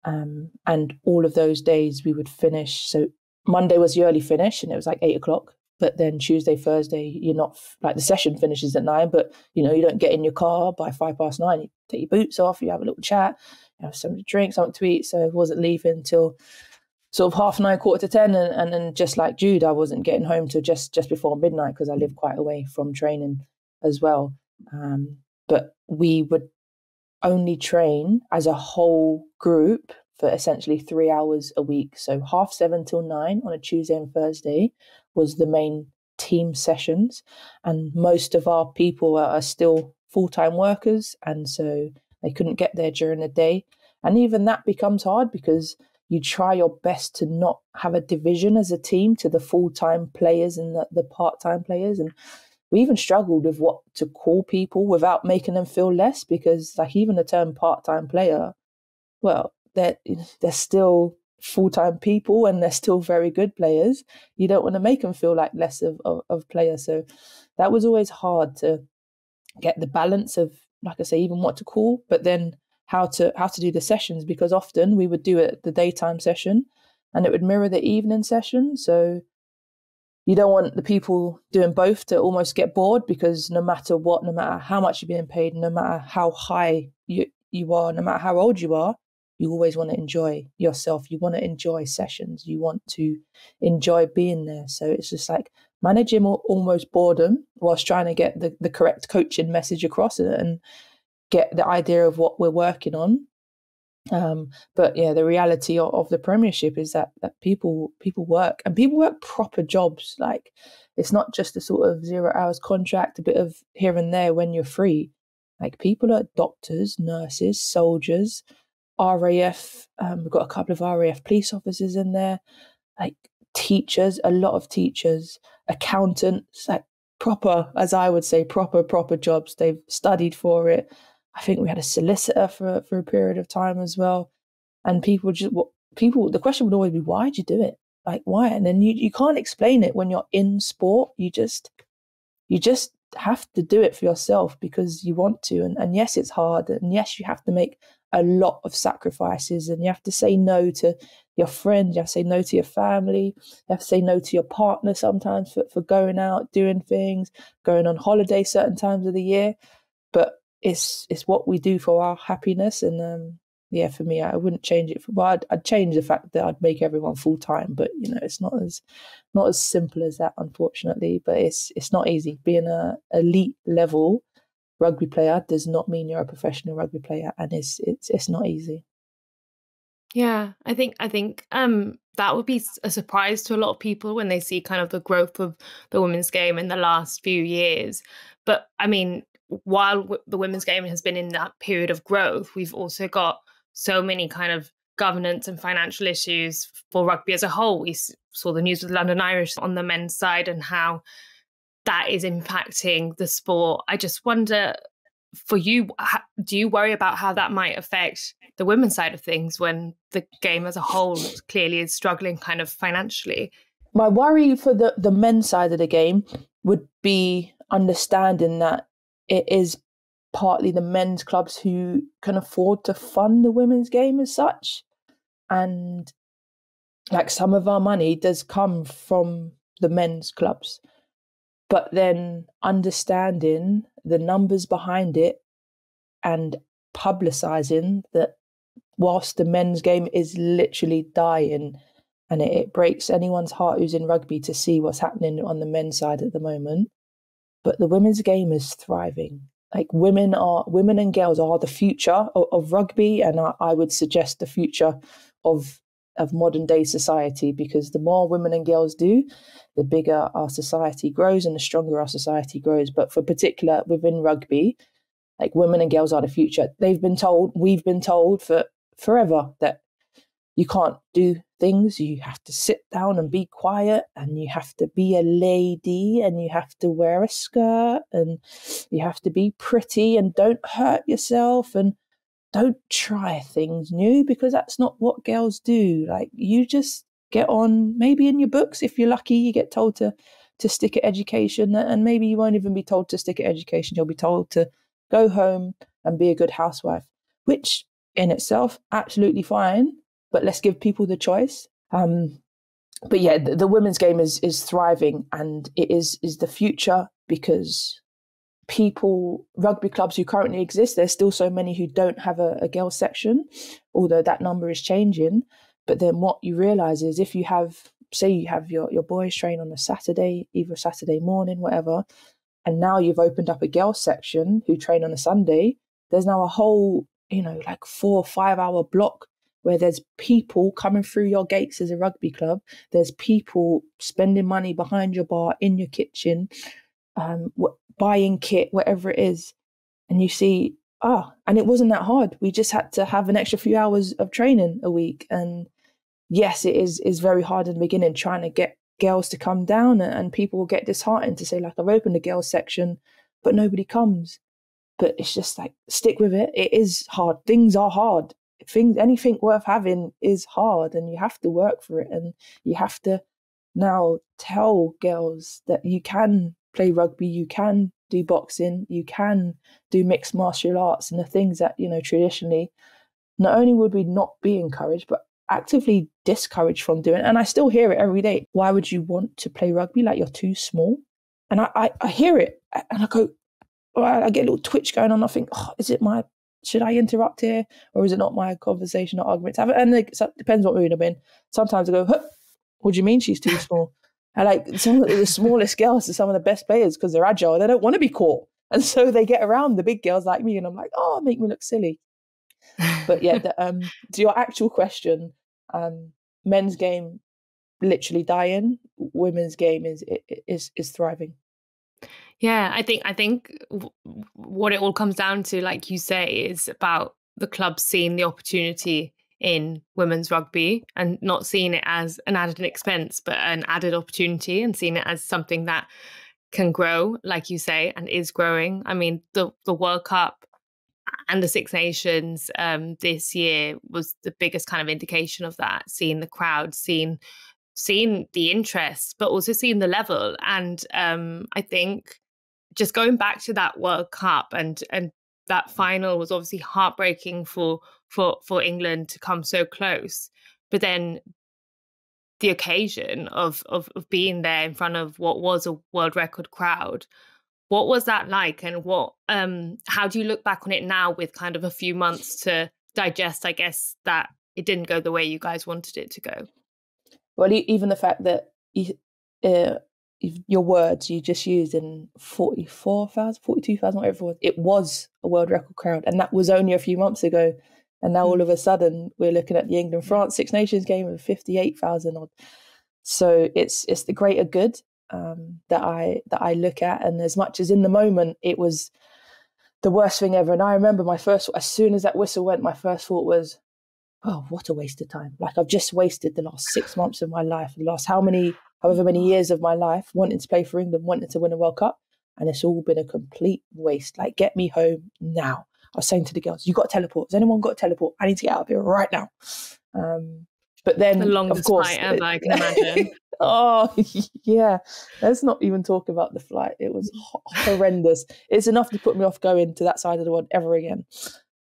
[SPEAKER 2] And all of those days we would finish. So Monday was the early finish and it was like 8 o'clock. But then Tuesday, Thursday, you're not, like the session finishes at 9, but you don't get in your car by 9:05. You take your boots off, you have a little chat, you have something to drink, something to eat. So I wasn't leaving until sort of 9:30, 9:45. And then just like Jude, I wasn't getting home till just before midnight, because I live quite away from training as well. But we would only train as a whole group for essentially 3 hours a week. So 7:30 till 9 on a Tuesday and Thursday was the main team sessions. And most of our people are still full-time workers. And so they couldn't get there during the day. And even that becomes hard, because you try your best to not have a division as a team to the full-time players and the part-time players. And we even struggled with what to call people without making them feel less, because like even the term part-time player, well, they're still full-time people and they're still very good players. You don't want to make them feel like less of players. So that was always hard to get the balance of, like I say, even what to call, but then how to do the sessions, because often we would do it the daytime session and it would mirror the evening session. So you don't want the people doing both to almost get bored, because no matter what, no matter how much you're being paid, no matter how high you are, no matter how old you are, you always want to enjoy yourself. You want to enjoy sessions. You want to enjoy being there. So it's just like managing almost boredom whilst trying to get the correct coaching message across and get the idea of what we're working on. But yeah, the reality of the Premiership is that people work, and people work proper jobs. Like it's not just a sort of 0 hours contract, a bit of here and there when you're free. Like people are doctors, nurses, soldiers, RAF. We've got a couple of RAF police officers in there, like teachers, a lot of teachers, accountants, like proper, as I would say, proper jobs. They've studied for it. I think we had a solicitor for a period of time as well. And the question would always be, why did you do it? Like, why? And then you can't explain it when you're in sport. You just have to do it for yourself because you want to. And yes, it's hard. And yes, you have to make a lot of sacrifices, and you have to say no to your friends. You have to say no to your family. You have to say no to your partner sometimes for going out, doing things, going on holiday certain times of the year. But it's what we do for our happiness. And yeah, for me, I wouldn't change it. I'd change the fact that I'd make everyone full time. But it's not as simple as that, unfortunately. But it's not easy. Being a elite level rugby player does not mean you're a professional rugby player, and it's not easy.
[SPEAKER 3] Yeah, I think that would be a surprise to a lot of people when they see kind of the growth of the women's game in the last few years. But I mean, while the women's game has been in that period of growth, we've also got so many kind of governance and financial issues for rugby as a whole. We saw the news with London Irish on the men's side and how that is impacting the sport. I just wonder, for you, do you worry about how that might affect the women's side of things when the game as a whole clearly is struggling kind of financially?
[SPEAKER 2] My worry for the men's side of the game would be understanding that it is partly the men's clubs who can afford to fund the women's game as such. And like some of our money does come from the men's clubs. But then understanding the numbers behind it and publicising that whilst the men's game is literally dying, and it breaks anyone's heart who's in rugby to see what's happening on the men's side at the moment, but the women's game is thriving. Like women and girls are the future of rugby, and I would suggest the future of of modern day society, because the more women and girls do, the bigger our society grows and the stronger our society grows. But for particular within rugby, like, women and girls are the future. We've been told for forever that you can't do things. You have to sit down and be quiet, and you have to be a lady, and you have to wear a skirt, and you have to be pretty, and don't hurt yourself, and don't try things new, because that's not what girls do. Like, you just get on. Maybe in your books, if you're lucky, you get told to stick at education, and maybe you won't even be told to stick at education. You'll be told to go home and be a good housewife, which in itself, absolutely fine. But let's give people the choice. But yeah, the women's game is thriving, and it is the future, because rugby clubs who currently exist, there's still so many who don't have a girls section, although that number is changing. But then what you realise is, if you have, say you have your boys train on a Saturday, either Saturday morning, whatever, and now you've opened up a girls section who train on a Sunday, there's now a whole, like 4 or 5 hour block where there's people coming through your gates as a rugby club. There's people spending money behind your bar, in your kitchen, buying kit, whatever it is. And you see, and it wasn't that hard. We just had to have an extra few hours of training a week. And yes, it is very hard in the beginning, trying to get girls to come down, and people will get disheartened to say, like, I've opened a girls section, but nobody comes. But it's just like, stick with it. It is hard. Things are hard. Anything worth having is hard, and you have to work for it. And you have to now tell girls that you can play rugby, you can do boxing, you can do mixed martial arts, and the things that, traditionally not only would we not be encouraged, but actively discouraged from doing. And I still hear it every day. Why would you want to play rugby? Like, you're too small. And I hear it, and I go, I get a little twitch going on. I think, should I interrupt here, or is it not my conversation or argument to have it? And it depends what mood I'm in. Sometimes I go, what do you mean she's too small? And like, some of the smallest girls are some of the best players, because they're agile. They don't want to be caught, and so they get around the big girls like me. And I'm like, make me look silly. But yeah, to your actual question, men's game literally dying. Women's game is thriving.
[SPEAKER 3] Yeah, I think what it all comes down to, like you say, is about the club seeing the opportunity in women's rugby and not seeing it as an added expense, but an added opportunity, and seeing it as something that can grow, like you say, and is growing. I mean, the World Cup and the Six Nations this year was the biggest kind of indication of that, seeing the crowd, seeing the interest, but also seeing the level. And I think just going back to that World Cup, and that final was obviously heartbreaking for England to come so close. But then the occasion of being there in front of what was a world record crowd, what was that like? And how do you look back on it now with kind of a few months to digest, I guess, that it didn't go the way you guys wanted it to go?
[SPEAKER 2] Well, even the fact that your words you just used in 44,000, 42,000, whatever it was, it was a world record crowd. And that was only a few months ago. And now all of a sudden we're looking at the England-France Six Nations game of 58,000 odd. So it's the greater good that I look at. And as much as in the moment it was the worst thing ever. And I remember as soon as that whistle went, my first thought was, oh, what a waste of time. Like, I've just wasted the last 6 months of my life, the last however many years of my life, wanting to play for England, wanting to win a World Cup. And it's all been a complete waste. Like, get me home now. I was saying to the girls, you got to teleport. Has anyone got to teleport? I need to get out of here right now. But then,
[SPEAKER 3] the longest
[SPEAKER 2] of course,
[SPEAKER 3] flight ever, I can imagine.
[SPEAKER 2] Oh, yeah. Let's not even talk about the flight. It was horrendous. It's enough to put me off going to that side of the world ever again.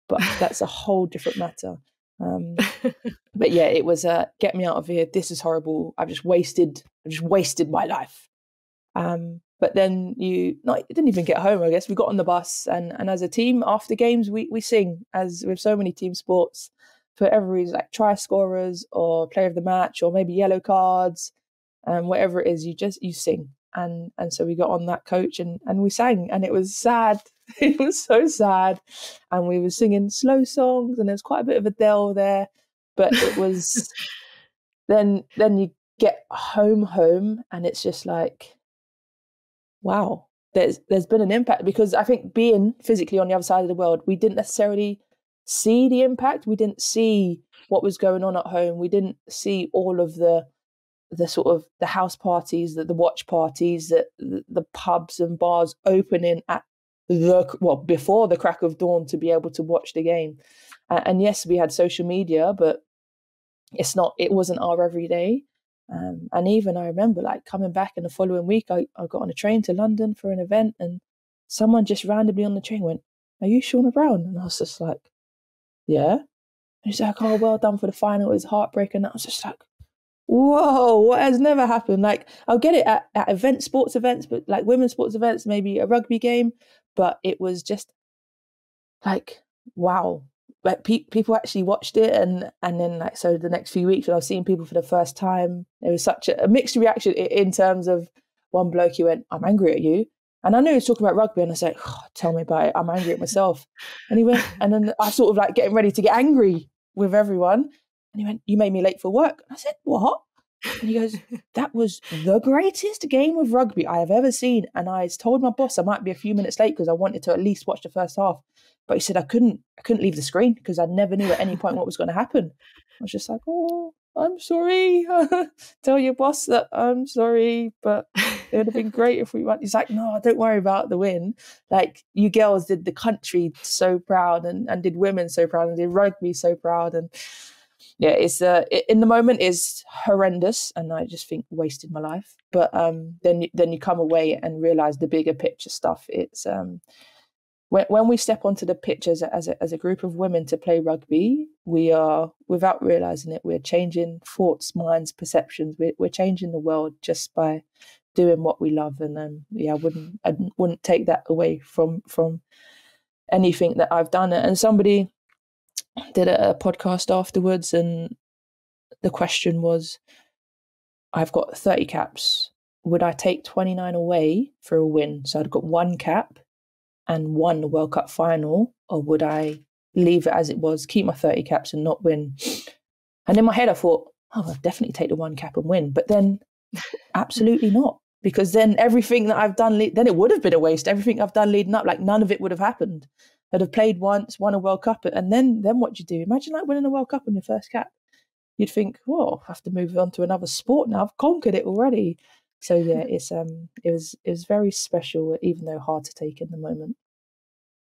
[SPEAKER 2] But that's a whole different matter. But yeah, it was get me out of here. This is horrible. I've just wasted my life. But then it didn't even get home, I guess. We got on the bus, and as a team, after games, we sing, as with so many team sports, for every reason, like try scorers or player of the match or maybe yellow cards, whatever it is, you sing. And so we got on that coach and we sang, and it was sad. It was so sad. And we were singing slow songs, and there's quite a bit of Adele there, but it was then you get home, and it's just like, wow, there's been an impact, because I think being physically on the other side of the world, we didn't necessarily see the impact. We didn't see what was going on at home. We didn't see all of the sort of the house parties, the watch parties, the pubs and bars opening at before the crack of dawn to be able to watch the game. And yes, we had social media, but it wasn't our everyday. And even I remember like coming back, and the following week I got on a train to London for an event, and someone just randomly on the train went, "Are you Shaunagh Brown?" And I was just like, "Yeah." And he's like, "Oh, well done for the final. It was heartbreaking." And I was just like, whoa, what has never happened? Like, I'll get it at sports events, but like women's sports events, maybe a rugby game, but it was just like, wow. Like people actually watched it, and then like, so the next few weeks when I was seeing people for the first time, there was such a mixed reaction in terms of one bloke who went, "I'm angry at you." And I knew he was talking about rugby, and I said, "Oh, tell me about it. I'm angry at myself." And he went, and then I sort of like getting ready to get angry with everyone. And he went, "You made me late for work." And I said, "What?" And he goes, "That was the greatest game of rugby I have ever seen. And I told my boss I might be a few minutes late because I wanted to at least watch the first half. But he said I couldn't leave the screen because I never knew at any point what was going to happen." I was just like, "Oh, I'm sorry." "Tell your boss that I'm sorry, but it would have been great if we won." He's like, "No, don't worry about the win. Like, you girls did the country so proud, and did women so proud, and did rugby so proud." And yeah, it's in the moment is horrendous, and I just think wasted my life. But then you come away and realize the bigger picture stuff. It's when we step onto the pitch as a group of women to play rugby, we are, without realizing it, we're changing thoughts, minds, perceptions. We're changing the world just by doing what we love. And yeah, I wouldn't take that away from anything that I've done. And somebody did a podcast afterwards, and the question was, "I've got 30 caps. Would I take 29 away for a win? So I'd got one cap and won the World Cup final, or would I leave it as it was, keep my 30 caps and not win?" And in my head I thought, "Oh, I'll definitely take the one cap and win." But then absolutely not, because then everything that I've done, then it would have been a waste. Everything I've done leading up, like none of it would have happened. I'd have played once, won a World Cup, and then what do you do? Imagine like winning a World Cup on your first cap. You'd think, "Oh, I have to move on to another sport now. I've conquered it already." So yeah, it was very special, even though hard to take in the moment.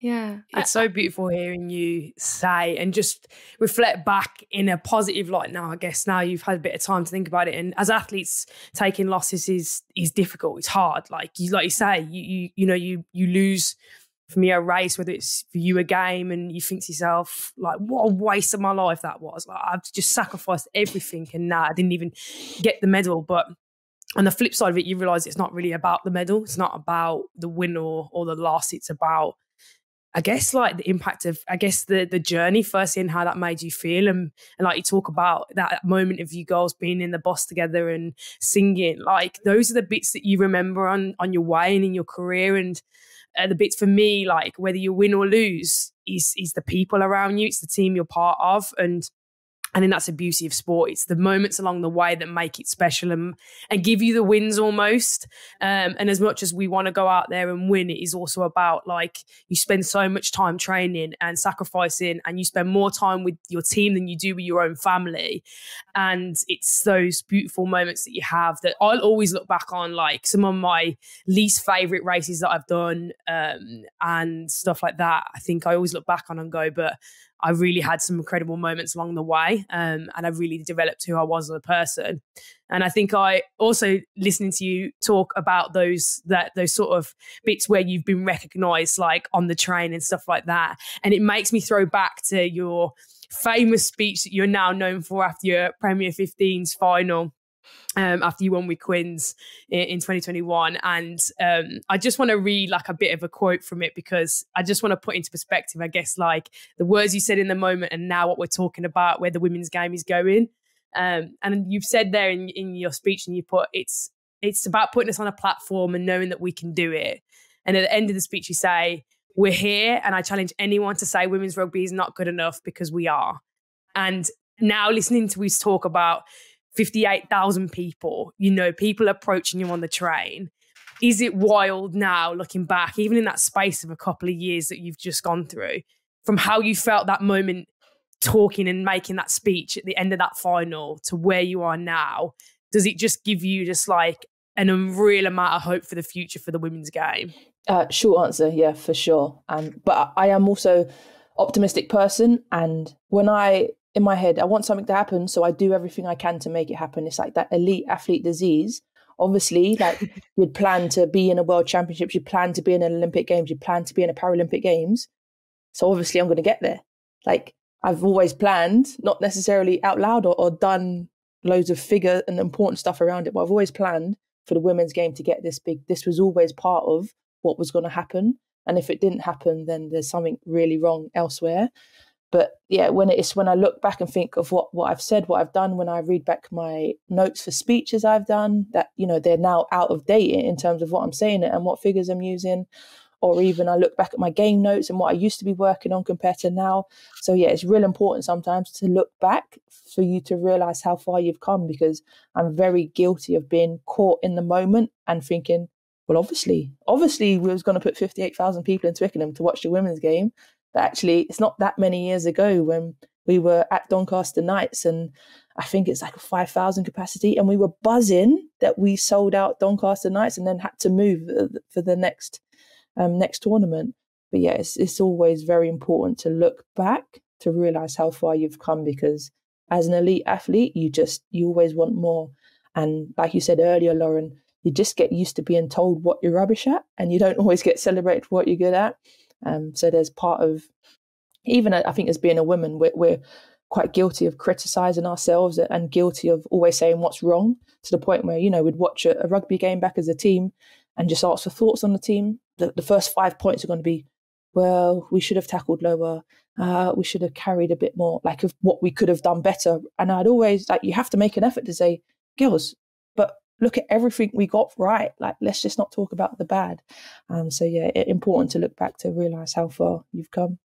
[SPEAKER 3] Yeah.
[SPEAKER 1] It's so beautiful hearing you say and just reflect back in a positive light now. I guess now you've had a bit of time to think about it. And as athletes, taking losses is difficult. It's hard. Like you say, you lose for me a race, whether it's for you a game, and you think to yourself, like, what a waste of my life that was. Like, I've just sacrificed everything, and now I didn't even get the medal. But on the flip side of it, you realise it's not really about the medal. It's not about the win or the loss. It's about, I guess, like the impact of, I guess, the journey firstly, and how that made you feel. And like you talk about that moment of you girls being in the bus together and singing, like those are the bits that you remember on your way and in your career. And the bits for me, like whether you win or lose, is the people around you. It's the team you're part of. And I think that's the beauty of sport. It's the moments along the way that make it special and give you the wins almost. And as much as we want to go out there and win, it is also about, like, you spend so much time training and sacrificing, and you spend more time with your team than you do with your own family. And it's those beautiful moments that you have that I'll always look back on, like some of my least favourite races that I've done and stuff like that. I think I always look back on and go, but I really had some incredible moments along the way, and I really developed who I was as a person. And I think I also, listening to you talk about those sort of bits where you've been recognised, like on the train and stuff like that, and it makes me throw back to your famous speech that you're now known for after your Premier 15s final. After you won with Quins in 2021. And I just want to read like a bit of a quote from it, because I just want to put into perspective, I guess, like the words you said in the moment and now what we're talking about, where the women's game is going. And you've said there in your speech, and you put, it's about putting us on a platform and knowing that we can do it. And at the end of the speech, you say, "We're here, and I challenge anyone to say women's rugby is not good enough, because we are." And now listening to us talk about 58,000 people, people approaching you on the train. Is it wild now looking back, even in that space of a couple of years that you've just gone through, from how you felt that moment talking and making that speech at the end of that final to where you are now? Does it just give you just like an unreal amount of hope for the future for the women's game?
[SPEAKER 2] Short answer, yeah, for sure. But I am also optimistic person, and in my head I want something to happen, so I do everything I can to make it happen. It's like that elite athlete disease. Obviously, like you'd plan to be in a world championships, you plan to be in an Olympic Games, you plan to be in a Paralympic Games. So obviously I'm going to get there. Like I've always planned, not necessarily out loud or done loads of figure and important stuff around it, but I've always planned for the women's game to get this big. This was always part of what was going to happen. And if it didn't happen, then there's something really wrong elsewhere. But yeah, when I look back and think of what I've said, what I've done, when I read back my notes for speeches I've done, that, they're now out of date in terms of what I'm saying and what figures I'm using. Or even I look back at my game notes and what I used to be working on compared to now. So yeah, it's real important sometimes to look back for you to realise how far you've come, because I'm very guilty of being caught in the moment and thinking, well, obviously we was going to put 58,000 people in Twickenham to watch the women's game. But actually, it's not that many years ago when we were at Doncaster Knights, and I think it's like a 5,000 capacity, and we were buzzing that we sold out Doncaster Knights and then had to move for the next tournament. But yeah, it's always very important to look back to realise how far you've come, because as an elite athlete, you always want more. And like you said earlier, Lauren, you just get used to being told what you're rubbish at, and you don't always get celebrated for what you're good at. So there's part of, even I think as being a woman, we're quite guilty of criticising ourselves and guilty of always saying what's wrong, to the point where, we'd watch a rugby game back as a team and just ask for thoughts on the team. The first 5 points are going to be, well, we should have tackled lower. We should have carried a bit more, like of what we could have done better. And I'd always, like, you have to make an effort to say, girls, but look at everything we got right. Like, let's just not talk about the bad. So yeah, it's important to look back to realise how far you've come.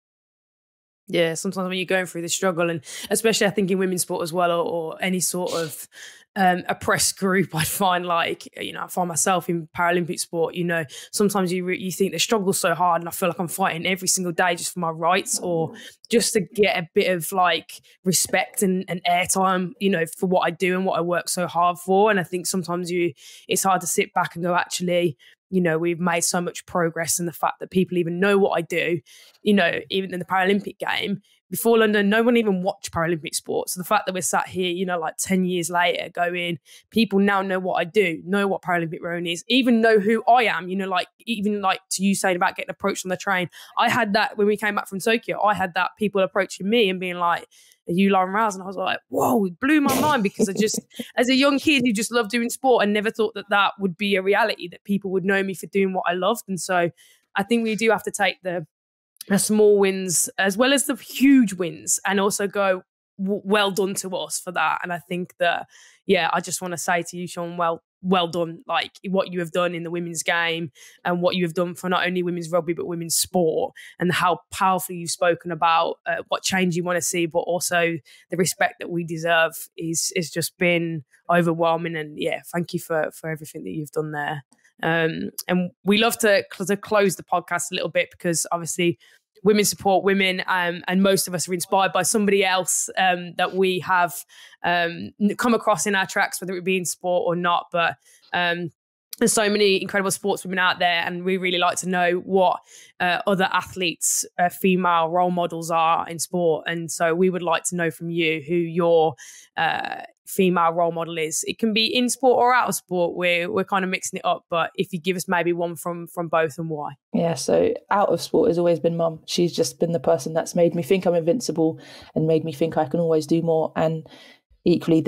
[SPEAKER 1] Yeah, sometimes when you're going through the struggle, and especially I think in women's sport as well, or any sort of oppressed group, I'd find, like, I find myself in Paralympic sport, sometimes you think the struggle's so hard, and I feel like I'm fighting every single day just for my rights, or just to get a bit of like respect and airtime, for what I do and what I work so hard for. And I think sometimes it's hard to sit back and go, actually, we've made so much progress in the fact that people even know what I do, even in the Paralympic game. Before London, no one even watched Paralympic sport. So the fact that we're sat here, like 10 years later going, people now know what I do, know what Paralympic rowing is, even know who I am, even like to you saying about getting approached on the train. I had that when we came back from Tokyo. I had that, people approaching me and being like, are you Lauren Rousing? And I was like, whoa, it blew my mind, because I just, as a young kid who just loved doing sport, and never thought that would be a reality, that people would know me for doing what I loved. And so I think we do have to take the small wins as well as the huge wins, and also go, well done to us for that. And I think that, yeah, I just want to say to you, Shaun, well done, like what you have done in the women's game, and what you have done for not only women's rugby but women's sport, and how powerfully you've spoken about what change you want to see, but also the respect that we deserve is just been overwhelming. And yeah, thank you for everything that you've done there. And we love to close the podcast a little bit, because obviously women support women, and most of us are inspired by somebody else that we have come across in our tracks, whether it be in sport or not. But there's so many incredible sportswomen out there, and we really like to know what other athletes, female role models are in sport. And so we would like to know from you who your female role model is. It can be in sport or out of sport. We're kind of mixing it up, but if you give us maybe one from both, and why? Yeah, so out of sport has always been Mum. She's just been the person that's made me think I'm invincible and made me think I can always do more. And equally,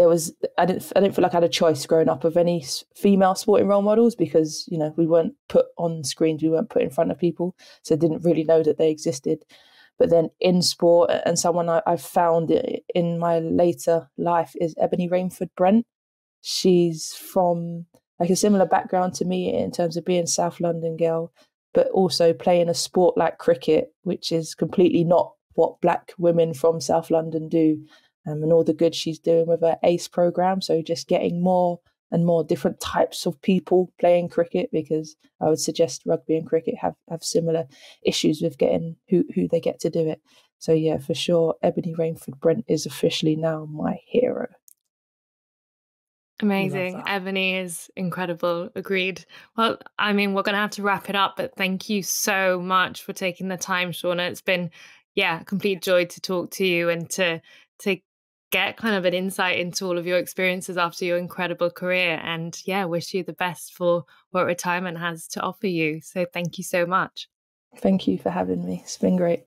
[SPEAKER 1] I didn't feel like I had a choice growing up of any female sporting role models, because we weren't put on screens, we weren't put in front of people, so I didn't really know that they existed. But then in sport, and someone I've found in my later life is Ebony Rainford Brent. She's from like a similar background to me in terms of being a South London girl, but also playing a sport like cricket, which is completely not what Black women from South London do.
[SPEAKER 2] and all the good she's doing with her ACE program. So just getting more and more different types of people playing cricket, because I would suggest rugby and cricket have similar issues with getting who they get to do it. So yeah, for sure, Ebony Rainford Brent is officially now my hero.
[SPEAKER 3] Amazing. Ebony is incredible. Agreed. Well, I mean, we're going to have to wrap it up, but thank you so much for taking the time, Shaunagh. It's been, a complete joy to talk to you and to get kind of an insight into all of your experiences after your incredible career. And wish you the best for what retirement has to offer you. So thank you so much.
[SPEAKER 2] Thank you for having me. It's been great.